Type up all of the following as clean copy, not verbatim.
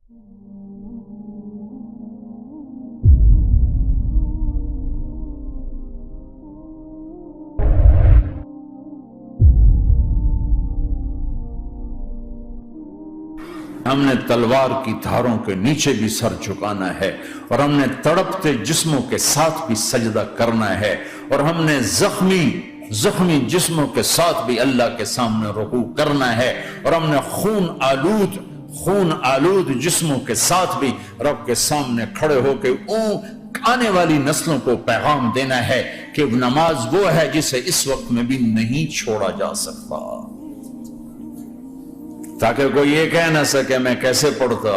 ہم نے تلوار کی دھاروں کے نیچے بھی سر جھکانا ہے، اور ہم نے تڑپتے جسموں کے ساتھ بھی سجدہ کرنا ہے، اور ہم نے زخمی جسموں کے ساتھ بھی اللہ کے سامنے رکوع کرنا ہے، اور ہم نے خون آلود جسموں کے ساتھ بھی رب کے سامنے کھڑے ہو کے آنے والی نسلوں کو پیغام دینا ہے کہ نماز وہ ہے جسے اس وقت میں بھی نہیں چھوڑا جا سکتا، تاکہ کوئی یہ کہہ نہ سکے میں کیسے پڑھتا،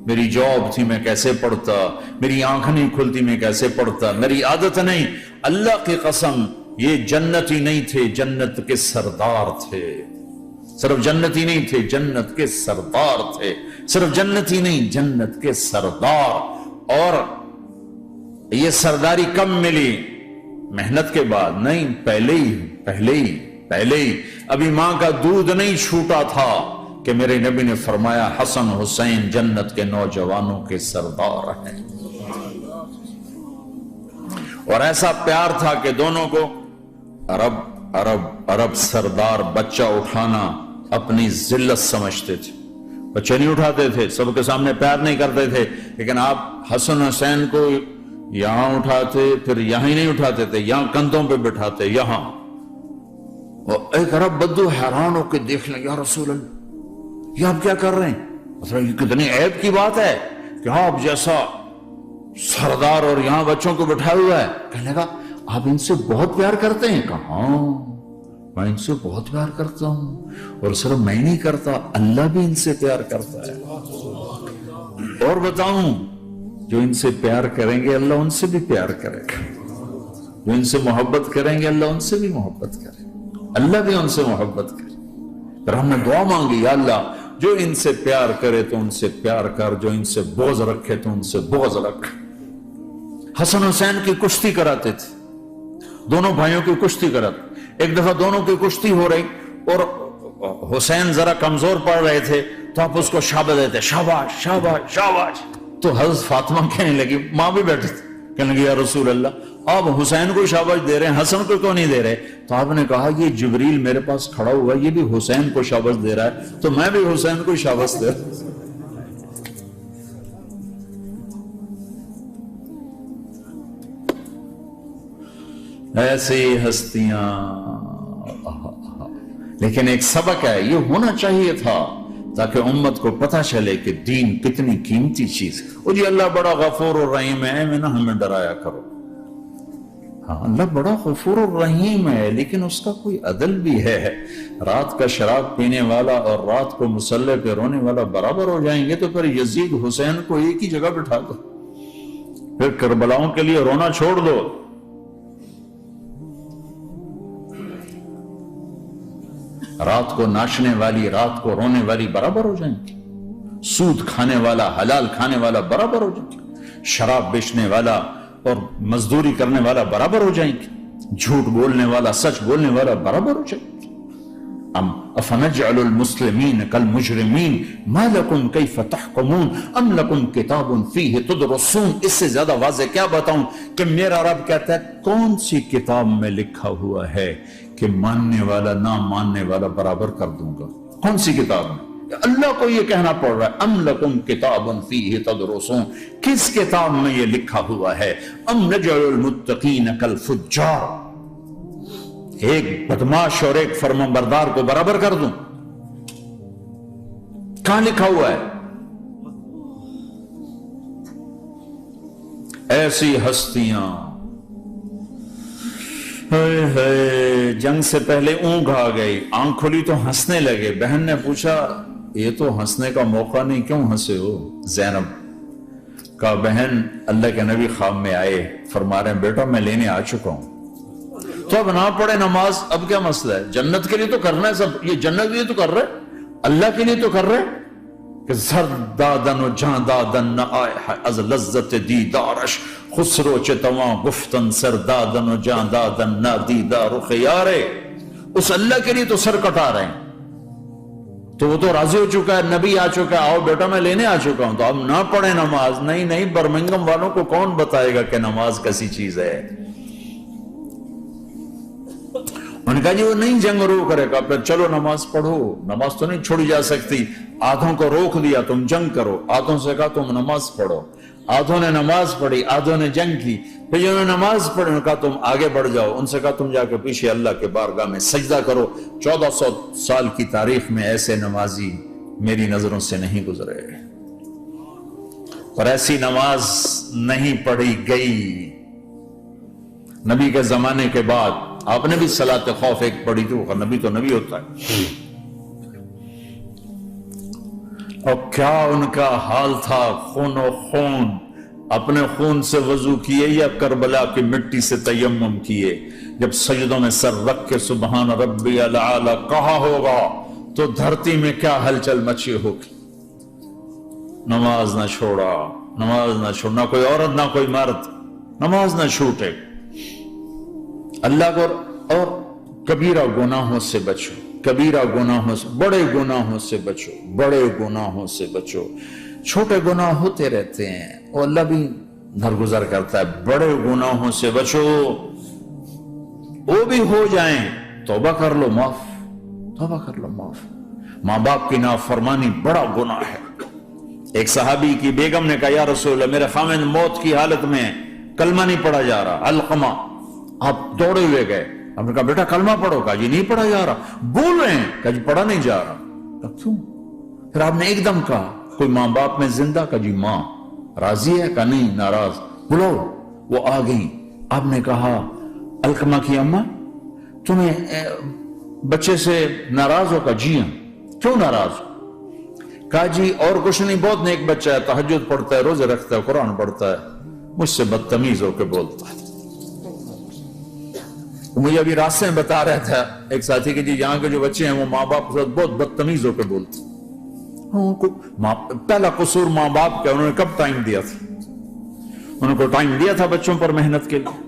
میری جاب تھی میں کیسے پڑھتا، میری آنکھ نہیں کھلتی میں کیسے پڑھتا، میری عادت نہیں۔ اللہ کی قسم یہ جنتی نہیں تھے، جنت کے سردار تھے، صرف جنتی نہیں تھے، جنت کے سردار تھے، صرف جنتی نہیں، جنت کے سردار۔ اور یہ سرداری کب ملی؟ محنت کے بعد نہیں، پہلے ہی ابھی ماں کا دودھ نہیں چھوٹا تھا کہ میرے نبی نے فرمایا حسن حسین جنت کے نوجوانوں کے سردار ہیں، اور ایسا پیار تھا کہ دونوں کو عرب سردار بچہ اٹھانا اپنی ذلت سمجھتے تھے، بچے نہیں اٹھاتے تھے، سب کے سامنے پیار نہیں کرتے تھے، لیکن آپ حسن حسین کو یہاں اٹھاتے، پھر یہاں ہی نہیں اٹھاتے تھے، یہاں کندھوں پہ بٹھاتے، یہاں۔ اور ایک عرب بدو حیران ہو کے دیکھ لیں، یا رسول اللہ یہ آپ کیا کر رہے ہیں؟ مطلب یہ کتنی عیب کی بات ہے کہ آپ جیسا سردار اور یہاں بچوں کو بٹھایا ہوا ہے۔ کہنے لگا آپ ان سے بہت پیار کرتے ہیں؟ کہا ہاں میں ان سے بہت پیار کرتا ہوں، اور صرف میں نہیں کرتا، اللہ بھی ان سے پیار کرتا ہے۔ اور بتاؤں، جو ان سے پیار کریں گے اللہ ان سے بھی پیار کرے گا، جو ان سے محبت کریں گے اللہ ان سے بھی محبت کرے گا، اللہ بھی ان سے محبت کرے۔ پھر ہم نے دعا مانگی، یا اللہ جو ان سے پیار کرے تو ان سے پیار کر، جو ان سے بغض رکھے تو ان سے بغض رکھ۔ حسن حسین کی کشتی کراتے تھے، دونوں بھائیوں کی کشتی کراتے۔ ایک دفعہ دونوں کی کشتی ہو رہی اور حسین ذرا کمزور پڑ رہے تھے تو آپ اس کو شاباش دیتے، شاباش شاباش شاباش۔ تو حضرت فاطمہ کہنے لگی، ماں بھی بیٹھے تھے، کہنے لگی یا رسول اللہ آپ حسین کو شاباش دے رہے ہیں، حسن کو کیوں نہیں دے رہے؟ تو آپ نے کہا یہ جبریل میرے پاس کھڑا ہوا یہ بھی حسین کو شاباش دے رہا ہے تو میں بھی حسین کو شاباش دے رہا ہوں۔ ایسی ہستیاں، لیکن ایک سبق ہے، یہ ہونا چاہیے تھا تاکہ امت کو پتہ چلے کہ دین کتنی قیمتی چیز ہے۔ اور جی اللہ بڑا غفور اور رحیم ہے، میں نہ ہمیں ڈرایا کرو۔ ہاں اللہ بڑا غفور اور رحیم ہے، لیکن اس کا کوئی عدل بھی ہے۔ رات کا شراب پینے والا اور رات کو مصلی پہ رونے والا برابر ہو جائیں گے تو پھر یزید حسین کو ایک ہی جگہ بٹھا دو، پھر کربلاؤں کے لیے رونا چھوڑ دو۔ رات کو ناچنے والی رات کو رونے والی برابر ہو جائیں گے، سود کھانے والا حلال کھانے والا برابر ہو جائیں گے، شراب بیچنے والا اور مزدوری کرنے والا برابر ہو جائیں گے، جھوٹ بولنے والا سچ بولنے والا برابر ہو جائیں گے۔ افنجعل المسلمین کالمجرمین ما لکم کیف تحکمون ام لکم کتاب فیہ تدرسون۔ اس سے زیادہ واضح کیا بتاؤں کہ میرا رب کہتا ہے کون سی کتاب میں لکھا ہوا ہے کہ ماننے والا نہ ماننے والا برابر کر دوں گا؟ کون سی کتاب میں؟ اللہ کو یہ کہنا پڑ رہا ہے ام لکم کتاب فیہ تدرسون، کس کتاب میں یہ لکھا ہوا ہے؟ ام نجعل المتقین کالفجار، ایک بدماش اور ایک فرمانبردار کو برابر کر دوں؟ کہاں لکھا ہوا ہے؟ ایسی ہستیاں، جنگ سے پہلے اونگ آ گئی، آنکھ کھلی تو ہنسنے لگے۔ بہن نے پوچھا یہ تو ہنسنے کا موقع نہیں، کیوں ہنسے ہو؟ زینب کہا بہن اللہ کے نبی خواب میں آئے، فرما رہے ہیں بیٹا میں لینے آ چکا ہوں، تو اب نہ پڑھے نماز، اب کیا مسئلہ ہے؟ جنت کے لیے تو کرنا ہے سب، یہ جنت کے لیے تو کر رہے، اللہ کے لیے تو کر رہے کہ زرد دادن و جان دادن نہ آئے از لذت دیدارش، خسرو چتواں گفتن سر دادن و جان دادن نہ دیدار خیارے۔ اس اللہ کے لیے تو سر کٹا رہے ہیں، تو وہ تو راضی ہو چکا ہے, نبی آ چکا ہے, آؤ بیٹا میں لینے آ چکا ہوں, تو اب نہ پڑھیں نماز. نہیں نہیں, برمنگم والوں کو کون بتائے گا کہ نماز کیسی چیز ہے. انہوں نے کہا جی وہ نہیں جنگ رو کرے گا, پھر چلو نماز پڑھو. نماز تو نہیں چھوڑی جا سکتی. آدھوں کو روک دیا تم جنگ کرو, آدھوں سے کہا تم نماز پڑھو. آدھوں نے نماز پڑھی, آدھوں نے جنگ کی. پھر جنہوں نے نماز پڑھی انہوں نے کہا تم آگے بڑھ جاؤ. ان سے کہا تم جا کے پیچھے اللہ کے بارگاہ میں سجدہ کرو. 1400 سال کی تاریخ میں ایسے نمازی میری نظروں سے نہیں گزرے, اور ایسی نماز نہیں پڑھی گئی. نبی کے زمانے کے بعد آپ نے بھی صلاۃ خوف ایک پڑھی تھی, وہ نبی تو نبی ہوتا ہے. اور کیا ان کا حال تھا, خون و خون, اپنے خون سے وضو کیے یا کربلا کی مٹی سے تیمم کیے. جب سجدوں میں سر رکھ کے سبحان ربی الاعلی کہا ہوگا تو دھرتی میں کیا ہلچل مچی ہوگی. نماز نہ چھوڑا, نماز نہ چھوڑنا, کوئی عورت نہ کوئی مرد, نماز نہ چھوٹے. اللہ کو اور کبیرہ گناہوں سے بچو, کبیرہ گناہوں سے, بڑے گناہوں سے بچو, بڑے گناہوں سے بچو. چھوٹے گناہ ہوتے رہتے ہیں, اور اللہ بھی درگزر کرتا ہے. بڑے گناہوں سے بچو, وہ بھی ہو جائیں توبہ کر لو معاف, توبہ کر لو معاف. ماں باپ کی نافرمانی بڑا گناہ ہے. ایک صحابی کی بیگم نے کہا یا رسول اللہ میرے خاوند موت کی حالت میں کلمہ نہیں پڑھا جا رہا. علقمہ آپ دوڑے ہوئے گئے, آپ نے کہا بیٹا کلمہ پڑھو. کہا جی نہیں پڑھا جا رہا. بول رہے ہیں, کہا جی پڑھا نہیں جا رہا. کہا کیوں؟ پھر آپ نے ایک دم کہا کوئی ماں باپ میں زندہ؟ کہا جی ماں. راضی ہے؟ کہا نہیں ناراض. بلاؤ. وہ آ گئی. آپ نے کہا علقمہ کی اماں تمہیں بچے سے ناراض ہو؟ کہا جی ہاں. کیوں ناراض ہو؟ کہا جی اور کچھ نہیں, بہت نیک بچہ ہے, تہجد پڑھتا ہے, روزے رکھتا ہے, قرآن پڑھتا ہے, مجھ سے بدتمیز ہو کے بولتا ہے. مجھے ابھی راستے میں بتا رہا تھا ایک ساتھی کہ جی یہاں کے جو بچے ہیں وہ ماں باپ کے ساتھ بہت بدتمیز ہو کے بولتے ہیں. پہلا قصور ماں باپ کا. انہوں نے کب ٹائم دیا تھا؟ انہوں کو ٹائم دیا تھا بچوں پر محنت کے لیے.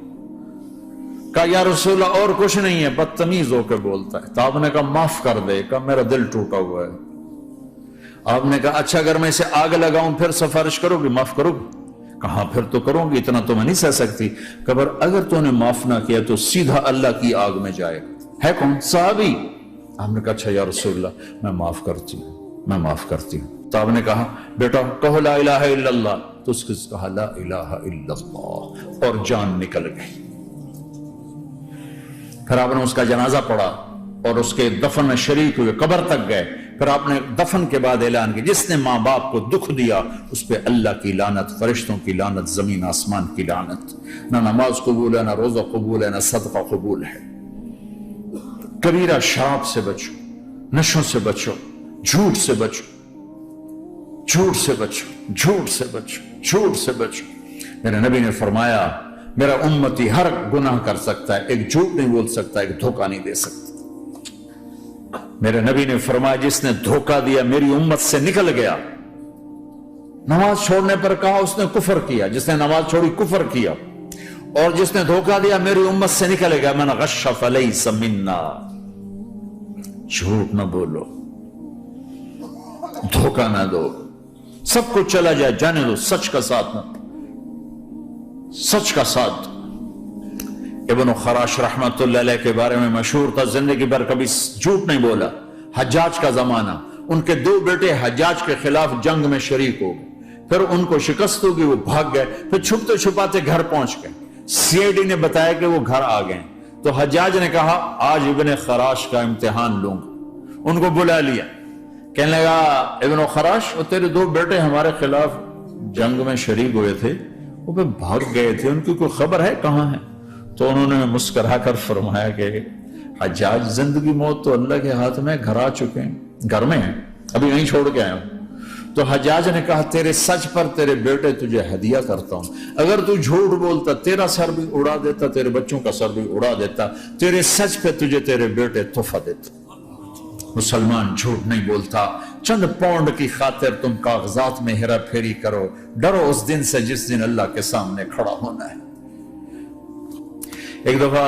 کہا یا رسول اللہ اور کچھ نہیں ہے, بدتمیز ہو کے بولتا ہے. تو آپ نے کہا معاف کر دے. کہا میرا دل ٹوٹا ہوا ہے. آپ نے کہا اچھا اگر میں اسے آگ لگاؤں پھر سفارش کرو گی, معاف کرو گی؟ کہا پھر تو کروں گی, اتنا تو میں نہیں سہ سکتی. کہ اگر تو نے معاف نہ کیا تو سیدھا اللہ کی آگ میں جائے گا. ہے کون؟ صحابی. آپ نے کہا اچھا یا رسول اللہ میں معاف کرتی ہوں, میں معاف کرتی ہوں. تو آپ نے کہا بیٹا کہو لا الہ الا اللہ. تو اس نے کہا لا الہ الا اللہ, اور جان نکل گئی. پھر آپ نے اس کا جنازہ پڑھا اور اس کے دفن میں شریک ہوئے, قبر تک گئے. پھر آپ نے دفن کے بعد اعلان کیا جس نے ماں باپ کو دکھ دیا اس پہ اللہ کی لعنت, فرشتوں کی لعنت, زمین آسمان کی لعنت. نہ نماز قبول ہے, نہ روزہ قبول ہے, نہ صدقہ قبول ہے. کبیرہ شراب سے بچو, نشوں سے بچو, جھوٹ سے بچو, جھوٹ سے بچو, جھوٹ سے بچو, جھوٹ سے بچو. میرے نبی نے فرمایا میرا امتی ہر گناہ کر سکتا ہے, ایک جھوٹ نہیں بول سکتا, ایک دھوکہ نہیں دے سکتا. میرے نبی نے فرمایا جس نے دھوکہ دیا میری امت سے نکل گیا. نماز چھوڑنے پر کہا اس نے کفر کیا, جس نے نماز چھوڑی کفر کیا. اور جس نے دھوکہ دیا میری امت سے نکل گیا. من غش فلیس منا. جھوٹ نہ بولو, دھوکہ نہ دو, سب کچھ چلا جائے جانے دو, سچ کا ساتھ نہ, سچ کا ساتھ. ابن خراش رحمت اللہ علیہ کے بارے میں مشہور تھا زندگی بھر کبھی جھوٹ نہیں بولا. حجاج کا زمانہ, ان کے 2 بیٹے حجاج کے خلاف جنگ میں شریک ہو گئے. پھر ان کو شکست ہوگی, وہ بھاگ گئے. پھر چھپتے چھپاتے گھر پہنچ گئے. سی آئی ڈی نے بتایا کہ وہ گھر آ گئے. تو حجاج نے کہا آج ابن خراش کا امتحان لوں گا. ان کو بلا لیا. کہنے لگا ابن خراش وہ تیرے 2 بیٹے ہمارے خلاف جنگ میں شریک ہوئے تھے, وہ پہ بھاگ گئے تھے, ان کی کوئی خبر ہے کہاں ہے؟ تو انہوں نے مسکرا کر فرمایا کہ حجاج زندگی موت تو اللہ کے ہاتھ میں, گھر آ چکے ہیں, گھر میں ہیں, ابھی نہیں چھوڑ کے آیا ہوں. تو حجاج نے کہا تیرے سچ پر تیرے بیٹے تجھے ہدیہ کرتا ہوں. اگر تو جھوٹ بولتا تیرا سر بھی اڑا دیتا, تیرے بچوں کا سر بھی اڑا دیتا. تیرے سچ پہ تجھے تیرے بیٹے تحفہ دیتے. مسلمان جھوٹ نہیں بولتا. چند پاؤنڈ کی خاطر تم کاغذات میں ہیرا پھیری کرو. ڈرو اس دن سے جس دن اللہ کے سامنے کھڑا ہونا ہے. ایک دفعہ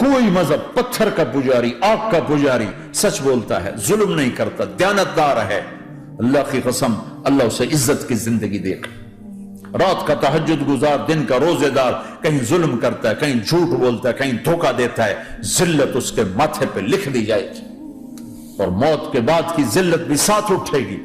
کوئی مذہب پتھر کا پجاری، آگ کا پجاری سچ بولتا ہے، ظلم نہیں کرتا، دیانتدار ہے، اللہ کی قسم اللہ اسے عزت کی زندگی دے گا۔ رات کا تہجد گزار، دن کا روزے دار کہیں ظلم کرتا ہے، کہیں جھوٹ بولتا ہے، کہیں دھوکہ دیتا ہے، ذلت اس کے ماتھے پہ لکھ دی جائے گی، اور موت کے بعد کی ذلت بھی ساتھ اٹھے گی۔